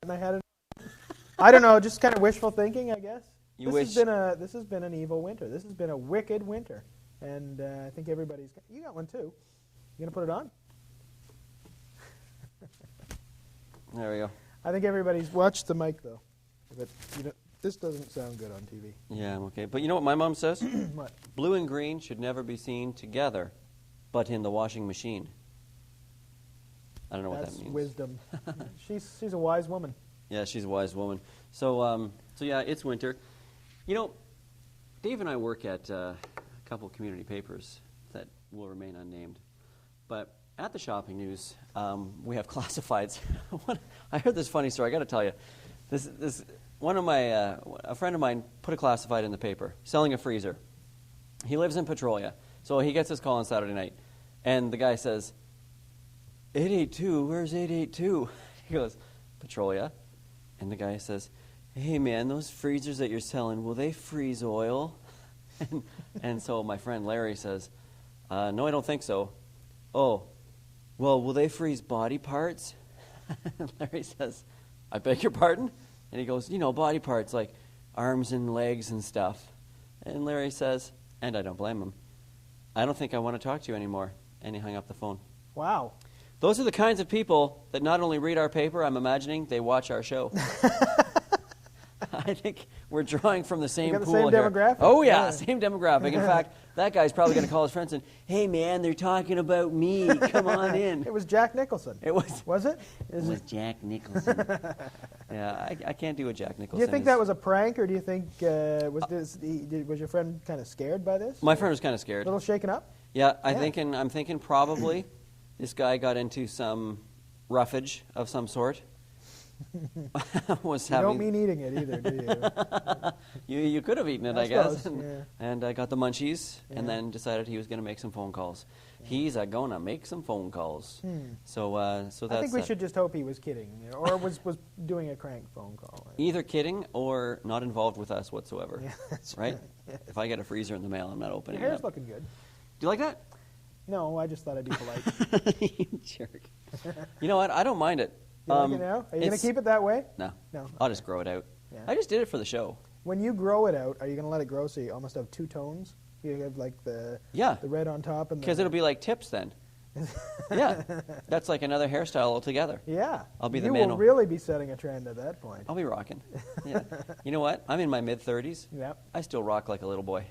and I had it. I don't know, just kind of wishful thinking, I guess. This has been an evil winter. This has been a wicked winter, and I think everybody's. You got one too. You gonna put it on? There we go. I think everybody's watched the mic though. But this doesn't sound good on TV. Yeah, I'm okay. But you know what my mom says? What? Blue and green should never be seen together, but in the washing machine. I don't know what that means. That's wisdom. She's a wise woman. Yeah, she's a wise woman. So yeah, it's winter. You know, Dave and I work at a couple of community papers that will remain unnamed. But at the Shopping News, we have classifieds. I heard this funny story. I got to tell you, this one of my a friend of mine put a classified in the paper selling a freezer. He lives in Petrolia, so he gets his call on Saturday night, and the guy says, 882, where's 882? He goes, Petrolia. And the guy says, hey, man, those freezers that you're selling, will they freeze oil? and so my friend Larry says, no, I don't think so. Oh, well, will they freeze body parts? And Larry says, I beg your pardon? And he goes, body parts like arms and legs and stuff. And Larry says, and I don't blame him, I don't think I want to talk to you anymore. And he hung up the phone. Wow. Those are the kinds of people that not only read our paper, I'm imagining, they watch our show. I think we're drawing from the same pool here. You got the same demographic? Oh, yeah, same demographic. In fact, that guy's probably going to call his friends and, hey, man, they're talking about me. Come on in. It was Jack Nicholson. It was. Was it? It was Jack Nicholson. Yeah, I can't do a Jack Nicholson. Do you think that was a prank, or do you think, was your friend kind of scared by this? My friend was kind of scared. A little shaken up? Yeah, I'm thinking probably this guy got into some roughage of some sort. You don't mean eating it either, do you? You could have eaten it, I guess. And I got the munchies, Yeah. and then decided he was going to make some phone calls. Yeah. He's going to make some phone calls. So that's. I think we should just hope he was kidding, or was doing a crank phone call. Either kidding or not involved with us whatsoever. Yeah, that's right. If I get a freezer in the mail, I'm not opening it. Your hair's looking good. Do you like that? No, I just thought I'd be polite. You jerk. You know what? I don't mind it. You like it now? Are you going to keep it that way? No. No. I'll just grow it out. Yeah. I just did it for the show. When you grow it out, are you going to let it grow so you almost have two tones? You have like the red on top and because it'll be like tips then. Yeah, that's like another hairstyle altogether. Yeah, I'll be the man. You will really be setting a trend at that point. I'll be rocking. Yeah. You know what? I'm in my mid-30s. Yeah. I still rock like a little boy.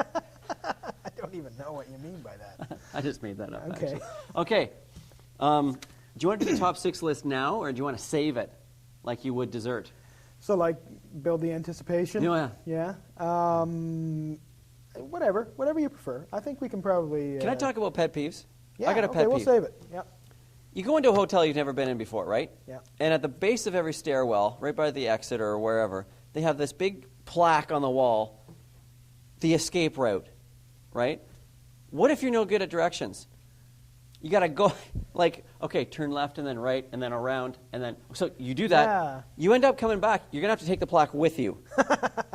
I don't even know what you mean by that. I just made that up. Okay. Actually. Okay. Do you want it to be top 6 list now, or do you want to save it like you would dessert? So, like, build the anticipation? Yeah. Whatever you prefer. I think we can probably... Can I talk about pet peeves? Yeah, I got a pet peeve. We'll save it. Yeah. You go into a hotel you've never been in before, right? Yeah. And at the base of every stairwell, right by the exit or wherever, they have this big plaque on the wall, the escape route, right? What if you're no good at directions? You got to go, like, okay, turn left and then right and then around and then, so you do that. Yeah. You end up coming back. You're going to have to take the plaque with you.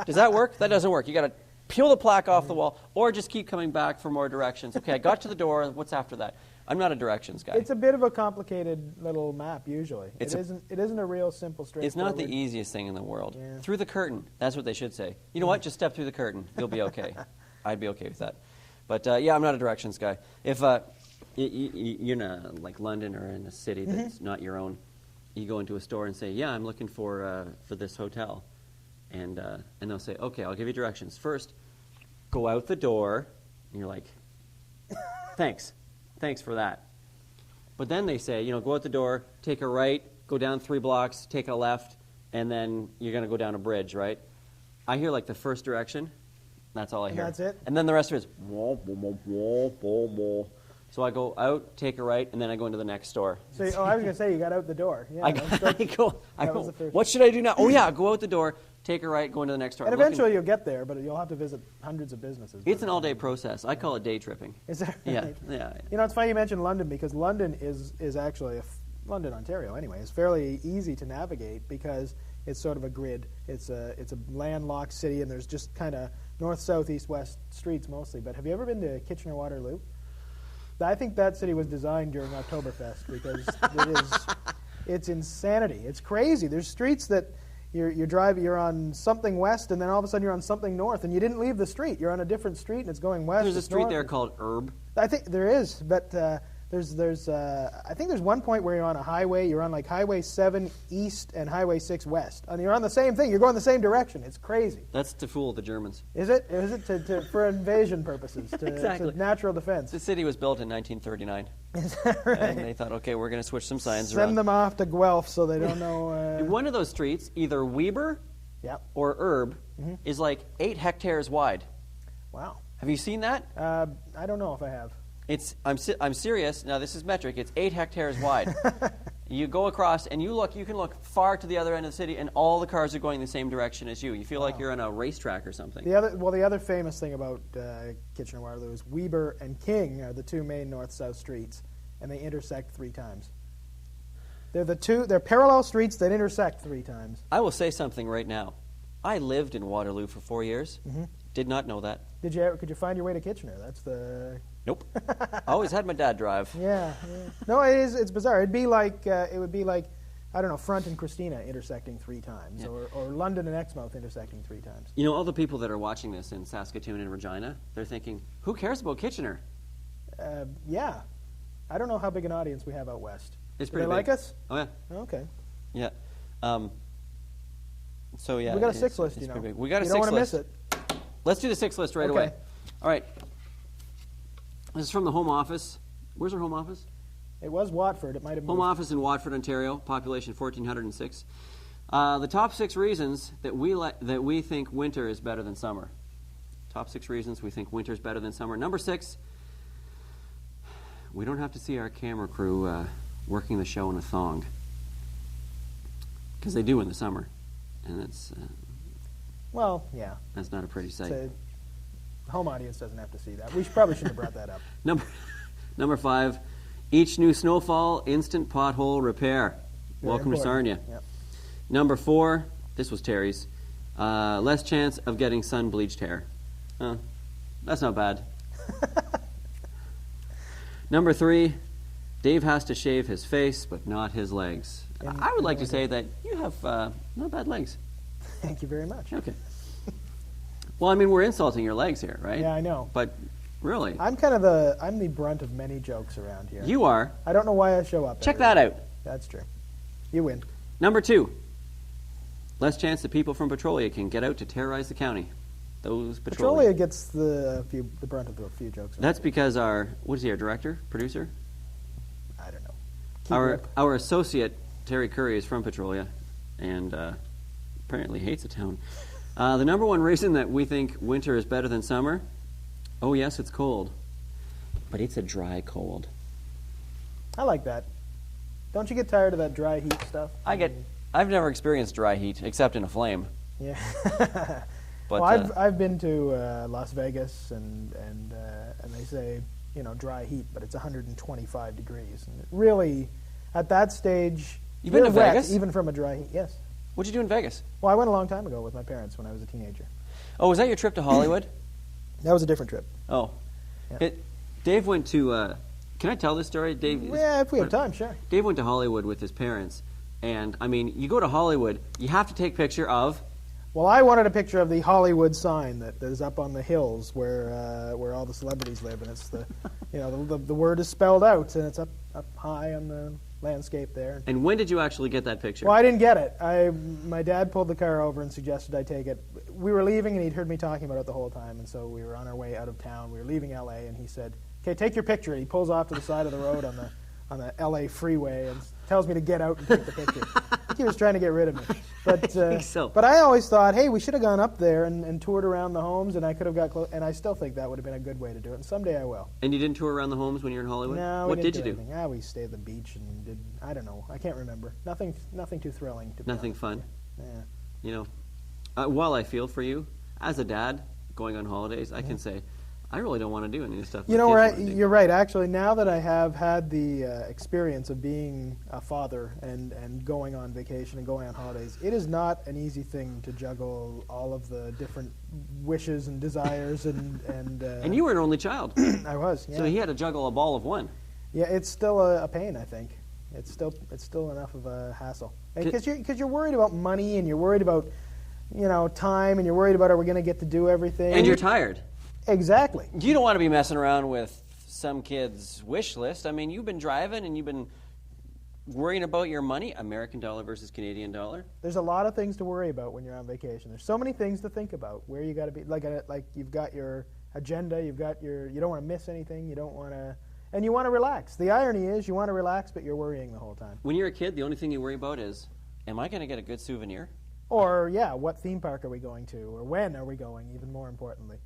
Does that work? That doesn't work. You got to peel the plaque off the wall or just keep coming back for more directions. Okay, I got to the door. What's after that? I'm not a directions guy. It's a bit of a complicated little map usually. It isn't a real simple, straightforward. It's not the easiest thing in the world. Yeah. Through the curtain. That's what they should say. You know what? Just step through the curtain. You'll be okay. I'd be okay with that. But, yeah, I'm not a directions guy. If you're in like London or in a city that's not your own, you go into a store and say, yeah, I'm looking for this hotel. And they'll say, okay, I'll give you directions. First, go out the door. And you're like, thanks. Thanks for that. But then they say, go out the door, take a right, go down 3 blocks, take a left, and then you're going to go down a bridge, right? I hear like the first direction. That's all I hear. That's it? And then the rest of it is wah, wah, wah, wah, wah, wah. So I go out, take a right, and then I go into the next store. So, I was going to say, you got out the door. Yeah, I go, what should I do now? Oh, yeah, go out the door, take a right, go into the next store. And eventually you'll get there, but you'll have to visit hundreds of businesses. It's an all-day process. I call it day tripping. Is that right? Yeah. It's funny you mentioned London, because London is actually, London, Ontario anyway, is fairly easy to navigate because it's sort of a grid. It's a landlocked city, and there's just kind of north, south, east, west streets mostly. But have you ever been to Kitchener-Waterloo? I think that city was designed during Oktoberfest because It's insanity. It's crazy. There's streets that you're on something west, and then all of a sudden you're on something north, and you didn't leave the street. You're on a different street, and it's going west. There's a street north. there called Herb. I think there is, but I think there's one point where you're on a highway. You're on like Highway 7 east and Highway 6 west, and you're on the same thing. You're going the same direction. It's crazy. That's to fool the Germans. Is it? Is it for invasion purposes? Exactly. To natural defense. The city was built in 1939. Is that right? And they thought, okay, we're going to switch some signs around. Send them off to Guelph so they don't know. One of those streets, either Weber Yep. or Herb, is like 8 hectares wide. Wow. Have you seen that? I don't know if I have. I'm serious. Now, this is metric. It's 8 hectares wide. You go across, and you can look far to the other end of the city, and all the cars are going the same direction as you. You feel like you're on a racetrack or something. The other famous thing about Kitchener-Waterloo is Weber and King are the two main north-south streets, and they intersect 3 times. They're parallel streets that intersect 3 times. I will say something right now. I lived in Waterloo for 4 years. Did not know that. Could you find your way to Kitchener? That's the... Nope. I always had my dad drive. Yeah. No, it's bizarre. It would be like, I don't know, Front and Christina intersecting 3 times, or London and Exmouth intersecting 3 times. You know, all the people that are watching this in Saskatoon and Regina, they're thinking, who cares about Kitchener? Yeah. I don't know how big an audience we have out west. It's Do pretty they big. like us? Oh, yeah. Okay. Yeah. So, yeah. We got a 6 list, it's you know. pretty big. We got a 6 list. You don't want to miss it. Let's do the 6 list right Okay. away. All right. This is from the Home Office. Where's our Home Office? It was Watford. It might have moved. Home Office in Watford, Ontario, population 1,406. The top 6 reasons that we think winter is better than summer. Top 6 reasons we think winter is better than summer. Number 6, we don't have to see our camera crew working the show in a thong. Because they do in the summer. And that's... Well, yeah. That's not a pretty sight. The home audience doesn't have to see that. We probably should have brought that up. Number 5, each new snowfall, instant pothole repair. Welcome to Sarnia. Yep. Number 4, this was Terry's, less chance of getting sun-bleached hair. That's not bad. Number 3, Dave has to shave his face, but not his legs. I would like to say that you have not bad legs. Thank you very much. Okay. Well, I mean, we're insulting your legs here, right? Yeah, I know. But really, I'm the brunt of many jokes around here. you are. I don't know why I show up. Check every that day. out. That's true. You win. Number 2, less chance that people from Petrolia can get out to terrorize the county. Those Petrolia. Petrolia gets the brunt of a few jokes. That's because our director, producer? I don't know. Our associate, Terry Curry, is from Petrolia, and apparently hates the town. The number 1 reason that we think winter is better than summer, oh yes, it's cold, but it's a dry cold. I like that. Don't you get tired of that dry heat stuff? I've never experienced dry heat except in a flame. Yeah. But well, I've been to Las Vegas, and they say, dry heat, but it's 125 degrees, and it really, at that stage, You've been to wet, Vegas? even from a dry heat. Yes. What'd you do in Vegas? Well, I went a long time ago with my parents when I was a teenager. Oh, was that your trip to Hollywood? That was a different trip. Oh. Yeah. Dave went to, can I tell this story? Dave? Yeah, if we have time, sure. Dave went to Hollywood with his parents, and, I mean, you go to Hollywood, you have to take a picture of... Well, I wanted a picture of the Hollywood sign that is up on the hills where all the celebrities live, and it's the word is spelled out, and it's up high on the landscape there. And when did you actually get that picture? Well, I didn't get it. My dad pulled the car over and suggested I take it. We were leaving, and he'd heard me talking about it the whole time, and so we were on our way out of town. We were leaving L.A., and he said, "Okay, take your picture." And he pulls off to the side of the road on the L.A. freeway and tells me to get out and take the picture. I think he was trying to get rid of me. But, I think so. But I always thought, hey, we should have gone up there and toured around the homes, and I could have got close. And I still think that would have been a good way to do it. And someday I will. And you didn't tour around the homes when you were in Hollywood? No, What we did didn't you do? anything. We stayed at the beach and did, I don't know. I can't remember. Nothing too thrilling. To be Nothing honest. fun? Yeah. You know, while I feel for you, as a dad going on holidays, I can say, I really don't want to do any of this stuff. You know, you're right. Actually, now that I have had the experience of being a father and going on vacation and going on holidays, it is not an easy thing to juggle all of the different wishes and desires And you were an only child. I was, yeah. So he had to juggle a ball of one. Yeah, it's still a pain, I think. It's still enough of a hassle. Because you're worried about money, and you're worried about, time, and you're worried about, are we going to get to do everything? And you're tired. Exactly. You don't want to be messing around with some kid's wish list. I mean, you've been driving and you've been worrying about your money, American dollar versus Canadian dollar. There's a lot of things to worry about when you're on vacation. There's so many things to think about. Where you got to be, like you've got your agenda, you don't want to miss anything, and you want to relax. The irony is you want to relax, but you're worrying the whole time. When you're a kid, the only thing you worry about is, am I going to get a good souvenir? Or, what theme park are we going to? Or when are we going, even more importantly.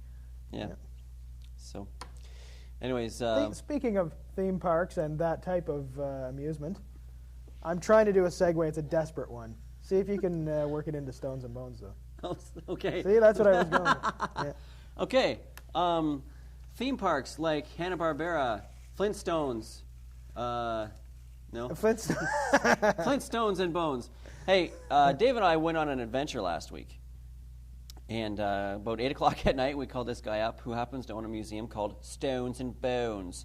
Yeah. So, anyways. Speaking of theme parks and that type of amusement, I'm trying to do a segue. It's a desperate one. See if you can work it into Stones and Bones, though. Oh, okay. See, that's what I was going with. Yeah. Okay. Theme parks like Hanna-Barbera, Flintstones. No? Flintstones and Bones. Hey, Dave and I went on an adventure last week. And about 8 o'clock at night, we called this guy up who happens to own a museum called Stones and Bones.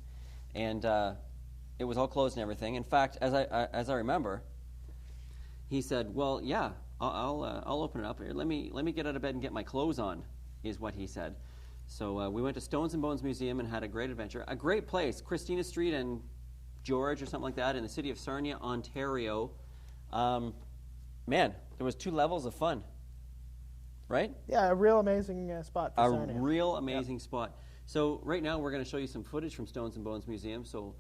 And it was all closed and everything. In fact, as I remember, he said, well, yeah, I'll open it up here. Let me get out of bed and get my clothes on, is what he said. So we went to Stones and Bones Museum and had a great adventure. A great place, Christina Street and George or something like that in the city of Sarnia, Ontario. Man, there was 2 levels of fun. Right? Yeah, a real amazing spot for Sarnia. A real amazing spot. So right now we're going to show you some footage from Stones and Bones Museum. So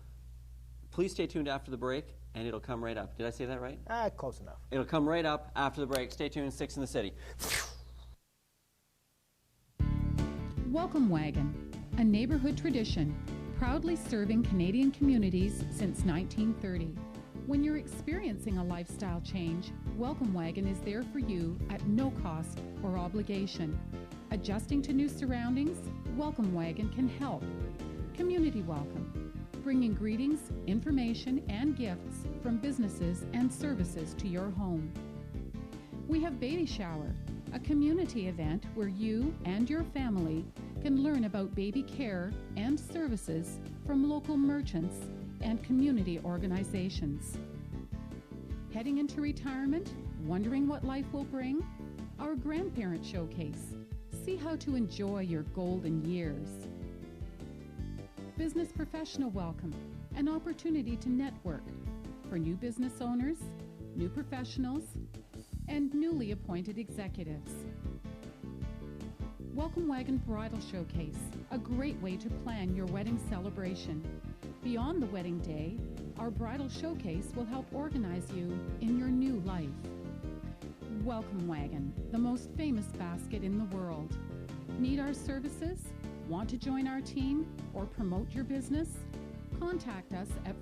please stay tuned after the break, and it'll come right up. Did I say that right? Close enough. It'll come right up after the break. Stay tuned. 6 in the City. Welcome Wagon, a neighborhood tradition, proudly serving Canadian communities since 1930. When you're experiencing a lifestyle change, Welcome Wagon is there for you at no cost or obligation. Adjusting to new surroundings, Welcome Wagon can help. Community Welcome, bringing greetings, information, and gifts from businesses and services to your home. We have Baby Shower, a community event where you and your family can learn about baby care and services from local merchants and community organizations. Heading into retirement, wondering what life will bring? Our Grandparent Showcase. See how to enjoy your golden years. Business Professional Welcome, an opportunity to network for new business owners, new professionals, and newly appointed executives. Welcome Wagon Bridal Showcase, a great way to plan your wedding celebration. Beyond the wedding day, our bridal showcase will help organize you in your new life. Welcome Wagon, the most famous basket in the world. Need our services? Want to join our team or promote your business? Contact us at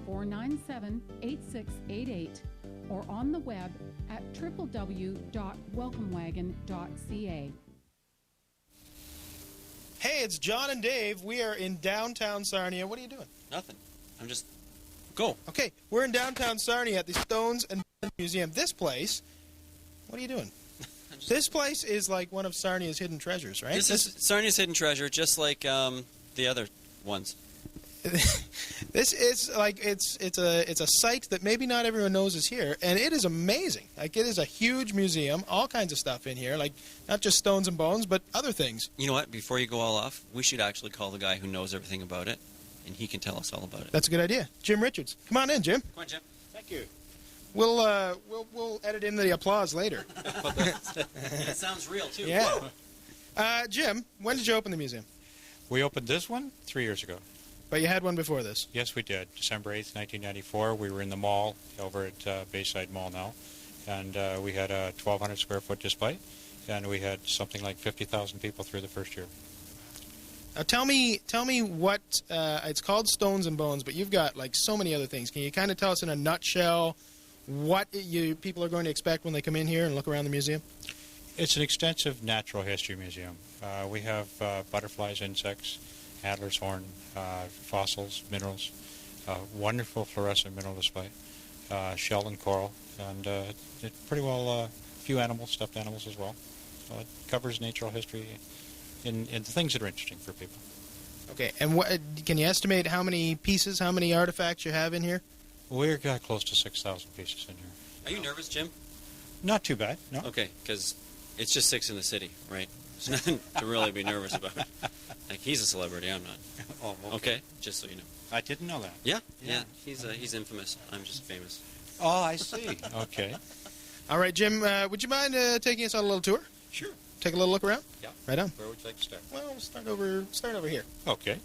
416-497-8688 or on the web at www.welcomewagon.ca. Hey, it's John and Dave. We are in downtown Sarnia. What are you doing? Nothing. I'm just... Go. Okay, we're in downtown Sarnia at the Stones and Bones Museum. This place... What are you doing? This place is like one of Sarnia's hidden treasures, right? This is Sarnia's hidden treasure, just like the other ones. This is like it's a site that maybe not everyone knows is here, and it is amazing. Like, it is a huge museum, all kinds of stuff in here, like not just Stones and Bones, but other things. You know what? Before you go all off, we should actually call the guy who knows everything about it, and he can tell us all about it. That's a good idea, Jim Richards. Come on in, Jim. Come on, Jim. Thank you. We'll edit in the applause later. It sounds real too. Yeah. Jim, when did you open the museum? We opened this one 3 years ago. But you had one before this? Yes, we did. December 8th, 1994. We were in the mall over at Bayside Mall now, and we had a 1,200 square foot display, and we had something like 50,000 people through the first year. Now tell me what it's called Stones and Bones, but you've got like so many other things. Can you kind of tell us in a nutshell what people are going to expect when they come in here and look around the museum? It's an extensive natural history museum. We have butterflies, insects, Adler's horn, fossils, minerals, wonderful fluorescent mineral display, shell and coral, and pretty well a few animals, stuffed animals as well. So it covers natural history in the things that are interesting for people. Okay, and can you estimate how many pieces, how many artifacts you have in here? We've got close to 6,000 pieces in here. Are you nervous, Jim? Not too bad, no. Okay, because it's just 6 in the city, right? There's nothing to really be nervous about. Like, he's a celebrity, I'm not. Oh, Okay, just so you know. I didn't know that. Yeah. He's infamous. I'm just famous. Oh, I see. Okay. All right, Jim, would you mind taking us on a little tour? Sure. Take a little look around? Yeah. Right on. Where would you like to start? Well, we'll start over here. Okay.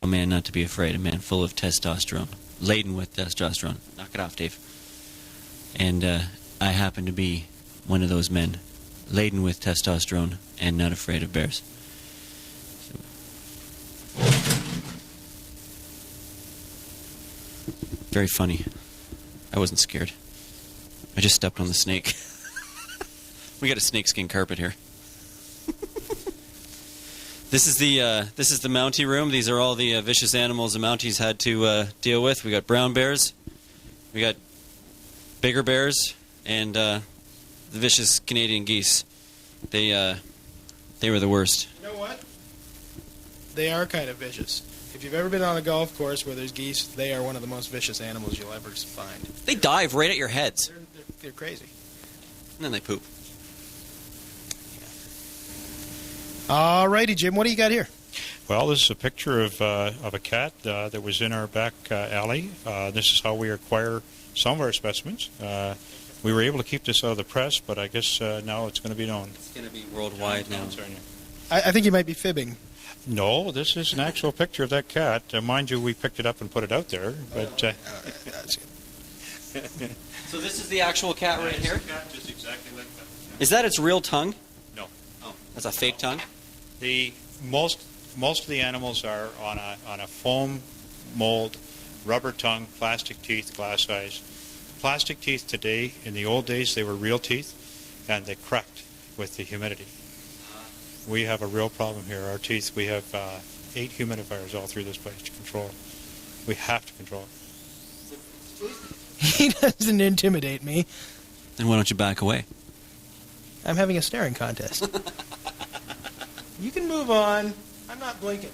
A man not to be afraid, a man full of testosterone, laden with testosterone. Knock it off, Dave. And I happen to be one of those men, laden with testosterone and not afraid of bears. Very funny. I wasn't scared. I just stepped on the snake. We got a snakeskin carpet here. This is the Mountie room. These are all the vicious animals the Mounties had to deal with. We got brown bears, we got bigger bears, and the vicious Canadian geese. They were the worst. You know what? They are kind of vicious. If you've ever been on a golf course where there's geese, they are one of the most vicious animals you'll ever find. They dive right at your heads. They're crazy. And then they poop. All righty, Jim, what do you got here? Well, this is a picture of a cat that was in our back alley. This is how we acquire some of our specimens. We were able to keep this out of the press, but I guess now it's going to be known. It's going to be worldwide now. I think you might be fibbing. No, this is an actual picture of that cat. Mind you, we picked it up and put it out there. But So this is the actual cat right here? Cat just exactly like that. Is that its real tongue? No. Oh, that's a fake tongue? The most of the animals are on a foam mold, rubber tongue, plastic teeth, glass eyes. Plastic teeth today, in the old days, they were real teeth, and they cracked with the humidity. We have a real problem here. Our teeth, we have 8 humidifiers all through this place to control it. We have to control it. He doesn't intimidate me. Then why don't you back away? I'm having a staring contest. You can move on. I'm not blinking.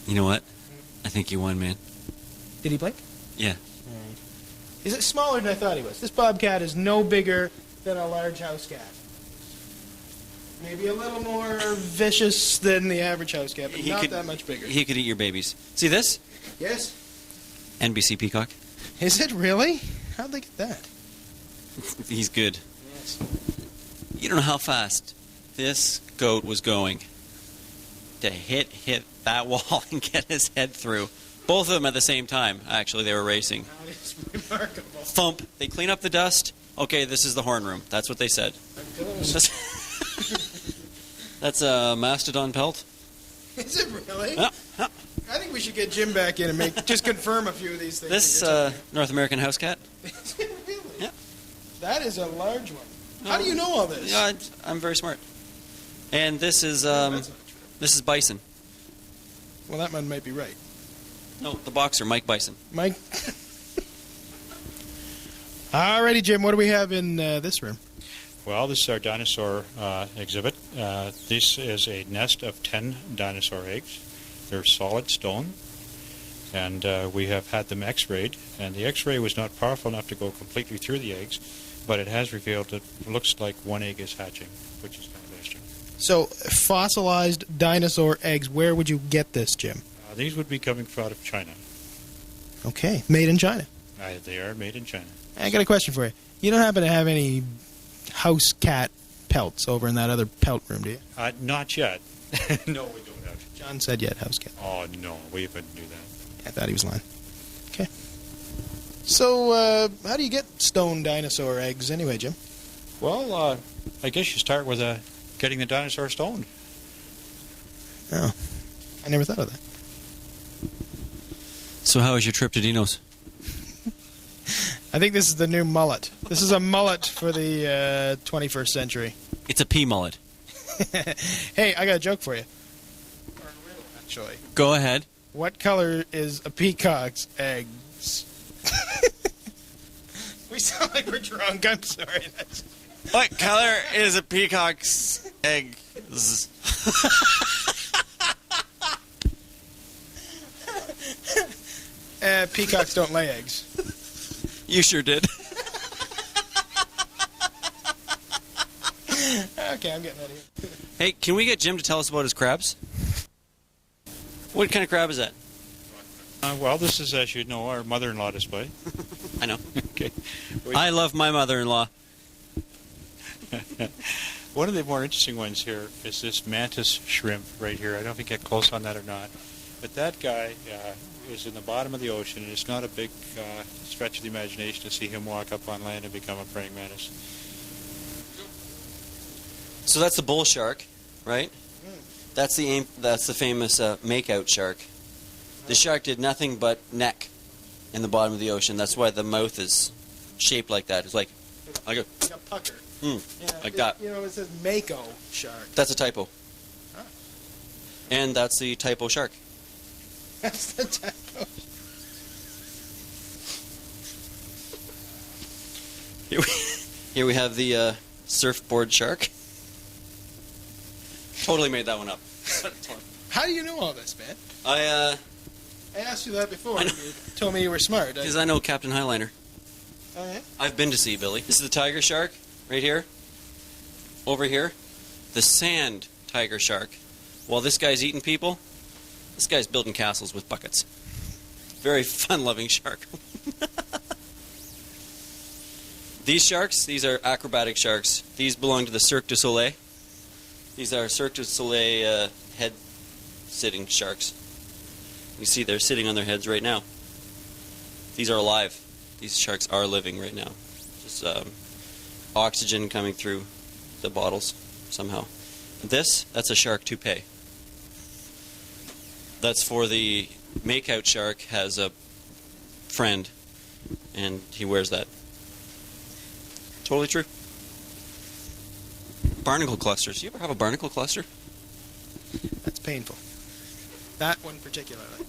You know what? I think you won, man. Did he blink? Yeah. Is it smaller than I thought he was? This bobcat is no bigger than a large house cat. Maybe a little more vicious than the average house cat, but not that much bigger. He could eat your babies. See this? Yes. NBC Peacock. Is it really? How'd they get that? He's good. Yes. You don't know how fast this goat was going to hit that wall and get his head through. Both of them at the same time, actually, they were racing. That is remarkable. Thump. They clean up the dust. Okay, this is the horn room. That's what they said. That's a mastodon pelt. Is it really? Yeah. I think we should get Jim back in and just confirm a few of these things. This North American house cat. Is it really? Yeah. That is a large one. How do you know all this? Yeah, I'm very smart. And this is That's not true. this is Bison. Well, that one might be right. No, the boxer, Mike Bison. Mike? Alrighty, Jim, what do we have in this room? Well, this is our dinosaur exhibit. This is a nest of 10 dinosaur eggs. They're solid stone, and we have had them x-rayed, and the x-ray was not powerful enough to go completely through the eggs, but it has revealed that it looks like one egg is hatching, which is kind of interesting. So, fossilized dinosaur eggs, where would you get this, Jim? These would be coming out of China. Okay, made in China. They are made in China. I got a question for you. You don't happen to have any house cat pelts over in that other pelt room, do you? Not yet. No, we don't have. John said yet, house cat. Oh, no, we wouldn't do that. I thought he was lying. Okay. So, how do you get stone dinosaur eggs anyway, Jim? Well, I guess you start with getting the dinosaur stoned. Oh, I never thought of that. So how was your trip to Dino's? I think this is the new mullet. This is a mullet for the 21st century. It's a pea mullet. Hey, I got a joke for you. Or a riddle, actually. Go ahead. What color is a peacock's egg? We sound like we're drunk. I'm sorry. What color is a peacock's egg? Peacocks don't lay eggs. You sure did. Okay, I'm getting out of here. Hey, can we get Jim to tell us about his crabs? What kind of crab is that? Well, this is, as you know, our mother-in-law display. I know. Okay. I love my mother-in-law. One of the more interesting ones here is this mantis shrimp right here. I don't know if you get close on that or not. But that guy is in the bottom of the ocean, and it's not a big stretch of the imagination to see him walk up on land and become a praying mantis. So that's the bull shark, right? That's the famous makeout shark. The shark did nothing but neck in the bottom of the ocean. That's why the mouth is shaped like that. It's like like a pucker. Like that. You know, it says Mako shark. That's a typo. Huh. And that's the typo shark. That's the typo. Here we have the surfboard shark. Totally made that one up. How do you know all this, man? I asked you that before. You told me you were smart. Because I know Captain Highliner. Oh, yeah? I've been to sea, Billy. This is the tiger shark, right here. Over here, the sand tiger shark. While this guy's eating people, this guy's building castles with buckets. Very fun-loving shark. These sharks, these are acrobatic sharks. These belong to the Cirque du Soleil. These are Cirque du Soleil head-sitting sharks. You see they're sitting on their heads right now. These are alive. These sharks are living right now. Just oxygen coming through the bottles somehow. That's a shark toupee. That's for the makeout shark has a friend, and he wears that. Totally true. Barnacle clusters. You ever have a barnacle cluster? That's painful. That one particularly.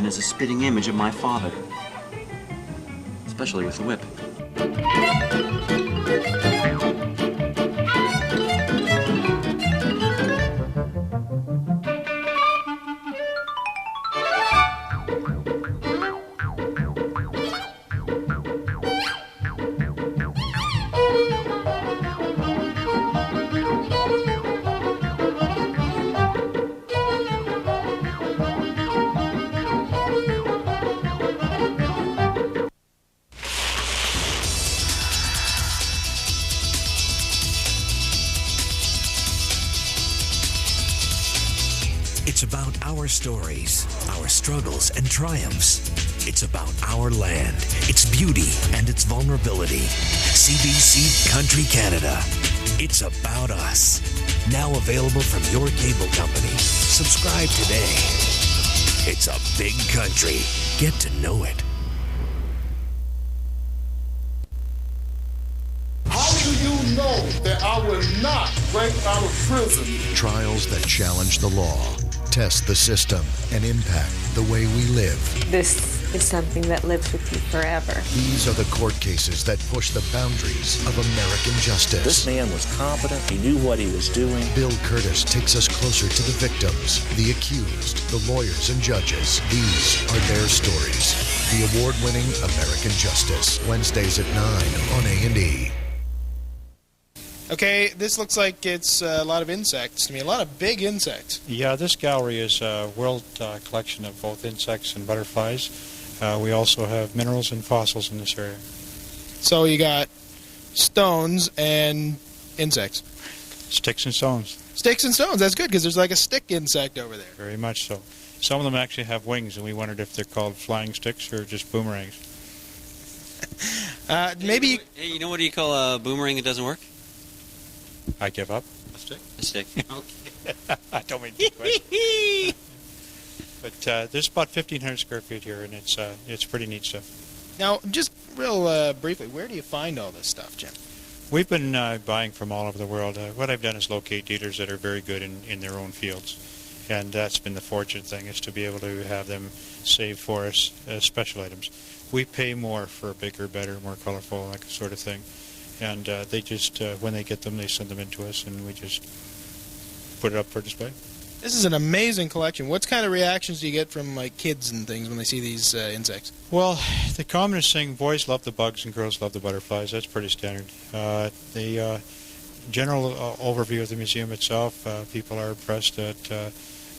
Is a spitting image of my father, especially with the whip. It's about our stories, our struggles and triumphs. It's about our land, its beauty and its vulnerability. CBC Country Canada. It's about us. Now available from your cable company. Subscribe today. It's a big country. Get to know it. How do you know that I will not break out of prison? Trials that challenge the law, test the system, and impact the way we live. This is something that lives with you forever. These are the court cases that push the boundaries of American justice. This man was competent. He knew what he was doing. Bill Curtis takes us closer to the victims, the accused, the lawyers and judges. These are their stories. The award-winning American Justice. Wednesdays at 9 on A&E. Okay, this looks like it's a lot of insects to me. A lot of big insects. Yeah, this gallery is a world collection of both insects and butterflies. We also have minerals and fossils in this area. So you got stones and insects. Sticks and stones. Sticks and stones. That's good because there's like a stick insect over there. Very much so. Some of them actually have wings, and we wondered if they're called flying sticks or just boomerangs. Maybe. Hey, you know what do you call a boomerang that doesn't work? I give up. A stick. A stick. Okay. I don't mean to quit. But there's about 1,500 square feet here, and it's pretty neat stuff. Now, just real briefly, where do you find all this stuff, Jim? We've been buying from all over the world. What I've done is locate dealers that are very good in their own fields. And that's been the fortunate thing, is to be able to have them save for us special items. We pay more for bigger, better, more colorful, that sort of thing. And they just, when they get them, they send them in to us, and we just put it up for display. This is an amazing collection. What kind of reactions do you get from like kids and things when they see these insects? Well, the commonest thing, boys love the bugs and girls love the butterflies. That's pretty standard. The general overview of the museum itself, people are impressed that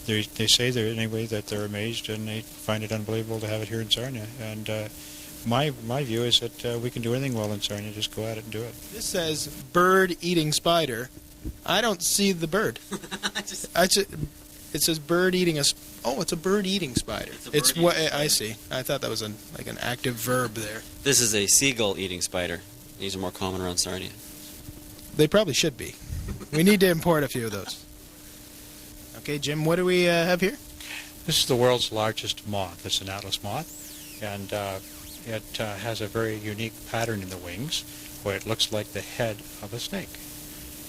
they say that they're amazed, and they find it unbelievable to have it here in Sarnia. And my view is that we can do anything well in Sarnia. Just go at it and do it. This says bird-eating spider. I don't see the bird. It says bird eating Oh, it's a bird-eating spider. It's what I see. I thought that was like an active verb there. This is a seagull-eating spider. These are more common around Sarnia. They probably should be. We need to import a few of those. Okay, Jim, what do we have here? This is the world's largest moth. It's an atlas moth, and it has a very unique pattern in the wings where it looks like the head of a snake.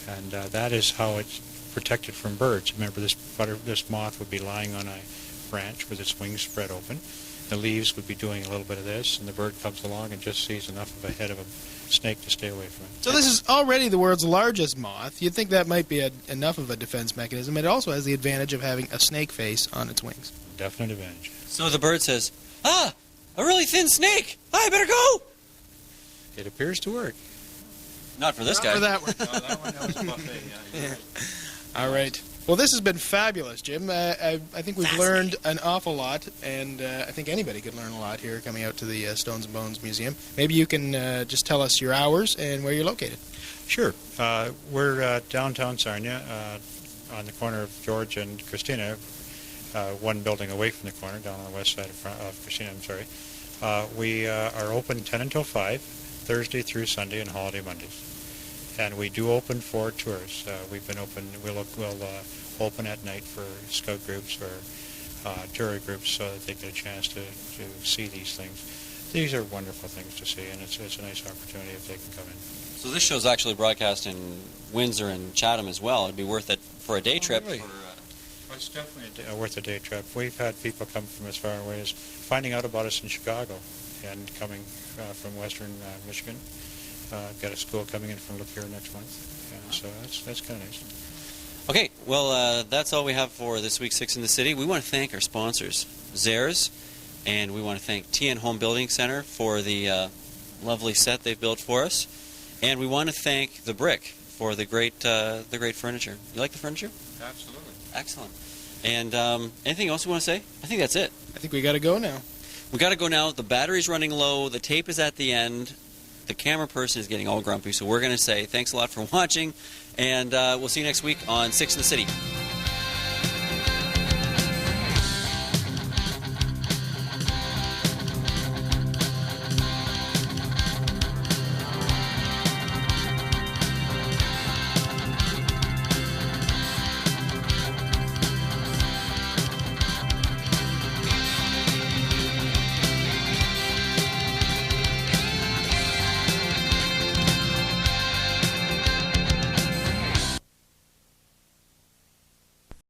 And that is how it's protected from birds. Remember, this moth would be lying on a branch with its wings spread open. The leaves would be doing a little bit of this, and the bird comes along and just sees enough of a head of a snake to stay away from it. So this is already the world's largest moth. You'd think that might be enough of a defense mechanism. It also has the advantage of having a snake face on its wings. Definite advantage. So the bird says, a really thin snake. I better go. It appears to work. Not for this guy. Not for that one. No, that one was a buffet. Yeah. All right. Well, this has been fabulous, Jim. I think we've learned an awful lot, and I think anybody could learn a lot here coming out to the Stones and Bones Museum. Maybe you can just tell us your hours and where you're located. Sure. We're downtown Sarnia on the corner of George and Christina, one building away from the corner, down on the west side of Christina, I'm sorry. We are open 10 until 5, Thursday through Sunday, and holiday Mondays. And we do open for tours. We've been open. We'll open at night for scout groups or tour groups, so that they get a chance to see these things. These are wonderful things to see, and it's a nice opportunity if they can come in. So this show's actually broadcast in Windsor and Chatham as well. It'd be worth it for a day trip. Really? It's definitely worth a day trip. We've had people come from as far away as finding out about us in Chicago and coming from western Michigan. Got a school coming in from Lapeer next month, so that's kind of nice. Okay, well, that's all we have for this week's Six in the City. We want to thank our sponsors, Zares, and we want to thank TN Home Building Center for the lovely set they've built for us, and we want to thank The Brick for the great furniture. You like the furniture? Absolutely. Excellent. And anything else you want to say? I think that's it. I think we got to go now. We got to go now. The battery's running low. The tape is at the end. The camera person is getting all grumpy, so we're going to say thanks a lot for watching, and we'll see you next week on Six in the City.